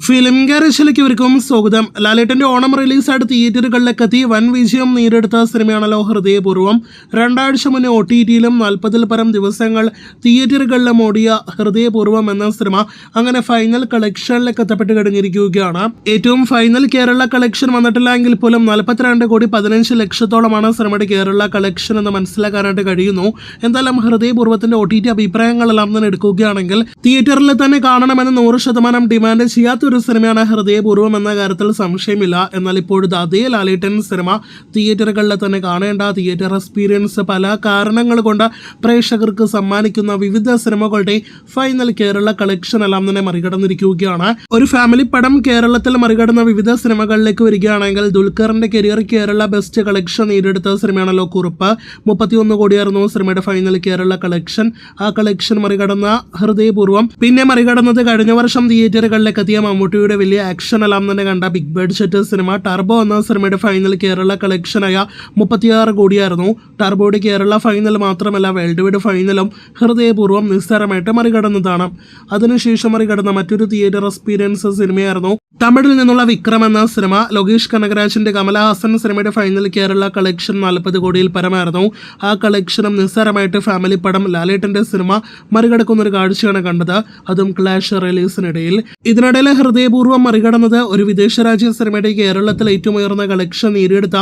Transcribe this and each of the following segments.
Film ഗാരേജിലേക്ക് ഇവർക്കും സ്വാഗതം. ലാലേട്ടന്റെ ഓണം റിലീസായിട്ട് തിയേറ്ററുകളിലേക്ക് എത്തി വൻ വിജയം നേടിയെടുത്ത സിനിമയാണല്ലോ ഹൃദയപൂർവ്വം. രണ്ടാഴ്ച മുന്നേ OTT-യിലും 40-ൽ പരം ദിവസങ്ങൾ തിയേറ്ററുകളിലും ഓടിയ ഹൃദയപൂർവ്വം എന്ന സിനിമ അങ്ങനെ ഫൈനൽ കളക്ഷനിലേക്ക് എത്തപ്പെട്ട് കഴിഞ്ഞിരിക്കുകയാണ്. ഏറ്റവും ഫൈനൽ കേരള കളക്ഷൻ വന്നിട്ടില്ലെങ്കിൽ പോലും 42.15 ലക്ഷത്തോളമാണ് സിനിമയുടെ കേരള കളക്ഷൻ എന്ന് മനസ്സിലാക്കാനായിട്ട് കഴിയുന്നു. എന്തായാലും ഹൃദയപൂർവ്വത്തിന്റെ OTT അഭിപ്രായങ്ങളെല്ലാം തന്നെ എടുക്കുകയാണെങ്കിൽ തിയേറ്ററിൽ തന്നെ കാണണമെന്ന് 100% ഡിമാൻഡ് ചെയ്യാത്ത ഒരു സിനിമയാണ് ഹൃദയപൂർവ്വം എന്ന കാര്യത്തിൽ സംശയമില്ല. എന്നാൽ ഇപ്പോഴത്തെ അതേ ലാലേട്ടൻ സിനിമ തിയേറ്ററുകളിൽ തന്നെ കാണേണ്ട തിയേറ്റർ എക്സ്പീരിയൻസ് പല കാരണങ്ങൾ കൊണ്ട് പ്രേക്ഷകർക്ക് സമ്മാനിക്കുന്ന വിവിധ സിനിമകളുടെ ഫൈനൽ കേരള കളക്ഷൻ എല്ലാം തന്നെ മറികടന്നിരിക്കുകയാണ്. ഒരു ഫാമിലി പടം കേരളത്തിൽ മറികടന്ന വിവിധ സിനിമകളിലേക്ക് വരികയാണെങ്കിൽ ദുൽഖറിന്റെ കരിയർ കേരള ബെസ്റ്റ് കളക്ഷൻ നേടിയെടുത്ത സിനിമയാണല്ലോ കുറുപ്പ്. 31 കോടിയായിരുന്നു സിനിമയുടെ ഫൈനൽ കേരള കളക്ഷൻ. ആ കളക്ഷൻ മറികടന്ന ഹൃദയപൂർവ്വം പിന്നെ മറികടന്നത് കഴിഞ്ഞ വർഷം തിയേറ്ററുകളിലേക്ക് എത്തിയ മമ്മൂട്ടിയുടെ വലിയ ആക്ഷൻ എല്ലാം തന്നെ കണ്ട ബിഗ് ബഡ്ജറ്റ് സിനിമ ടർബോ എന്ന സിനിമയുടെ ഫൈനൽ കേരള കളക്ഷനായ 36 കോടിയായിരുന്നു. ടർബോയുടെ കേരള ഫൈനൽ മാത്രമല്ല വേൾഡ് വൈഡ് ഫൈനലും ഹൃദയപൂർവ്വം നിസ്സാരമായിട്ട് മറികടന്നതാണ്. അതിനുശേഷം മറികടന്ന മറ്റൊരു തിയേറ്റർ എക്സ്പീരിയൻസ് സിനിമയായിരുന്നു തമിഴിൽ നിന്നുള്ള വിക്രം എന്ന സിനിമ. ലോകേഷ് കനകരാജിന്റെ കമലഹാസൻ സിനിമയുടെ ഫൈനൽ കേരള കളക്ഷൻ 40 കോടിയിൽ പരമായിരുന്നു. ആ കളക്ഷനും നിസ്സാരമായിട്ട് ഫാമിലി പടം ലാലേട്ടന്റെ സിനിമ മറികടക്കുന്ന ഒരു കാഴ്ചയാണ് കണ്ടത്, അതും ക്ലാഷ് റിലീസിനിടയിൽ. ഇതിനിടയിൽ ഹൃദയപൂർവ്വം മറികടന്നത് ഒരു വിദേശ രാജ്യ സിനിമയുടെ കേരളത്തിൽ ഏറ്റവും ഉയർന്ന കളക്ഷൻ നേടിയെടുത്ത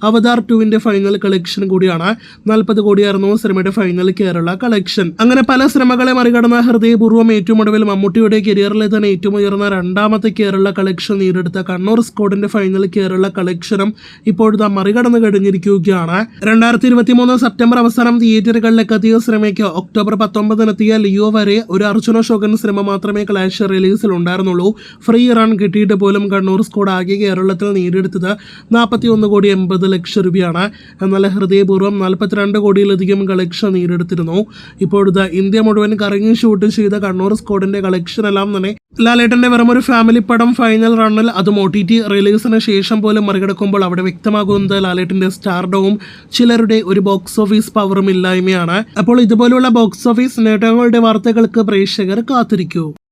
അവതാർ 2-ന്റെ ഫൈനൽ കളക്ഷൻ കൂടിയാണ്. 40 കോടിയായിരുന്നു സിനിമയുടെ ഫൈനൽ കേരള കളക്ഷൻ. അങ്ങനെ പല സിനിമകളെ മറികടന്ന ഹൃദയപൂർവ്വം ഏറ്റവും ഒടുവിൽ മമ്മൂട്ടിയുടെ കരിയറിലെ തന്നെ ഏറ്റവും ഉയർന്ന രണ്ടാമത്തെ കേരള കളക്ഷൻ നേടിയെടുത്ത കണ്ണൂർ സ്ക്വാഡിന്റെ ഫൈനൽ കേരള കളക്ഷനും ഇപ്പോഴത്തെ മറികടന്ന് കഴിഞ്ഞിരിക്കുകയാണ്. 2023 സെപ്റ്റംബർ അവസാനം തിയേറ്ററുകളിലേക്ക് എത്തിയ സിനിമയ്ക്ക് ഒക്ടോബർ 19 എത്തിയ ലിയോ വരെ ഒരു അർജുന അശോകൻ സിനിമ മാത്രമേ ക്ലാഷ് റിലീസിൽ ഉണ്ടായിരുന്നുള്ളൂ. ഫ്രീ റൺ കിട്ടിയിട്ട് പോലും കണ്ണൂർ സ്ക്വാഡ് ആകെ കേരളത്തിൽ നേടിയെടുത്തത് 41 കോടി 80 ലക്ഷം രൂപയാണ്. എന്നാൽ ഹൃദയപൂർവ്വം 42 കോടിയിലധികം കളക്ഷൻ നേടിയെടുത്തിരുന്നു. ഇപ്പോഴത്തെ ഇന്ത്യ മുഴുവൻ കറങ്ങി ഷൂട്ട് ചെയ്ത കണ്ണൂർ സ്ക്വാഡിന്റെ കളക്ഷൻ എല്ലാം തന്നെ ലാലേട്ടന്റെ വെറും ഒരു ഫാമിലി പടം ഫൈനൽ റണ്ണിൽ അതും OTT റിലീസിന് ശേഷം പോലും മറികടക്കുമ്പോൾ അവിടെ വ്യക്തമാകുന്നത് ലാലേട്ടന്റെ സ്റ്റാർഡവും ചിലരുടെ ഒരു ബോക്സ് ഓഫീസ് പവറും ഇല്ലായ്മയാണ്. അപ്പോൾ ഇതുപോലുള്ള ബോക്സ് ഓഫീസ് നേട്ടങ്ങളുടെ വാർത്തകൾക്ക് പ്രേക്ഷകർ കാത്തിരിക്കൂ.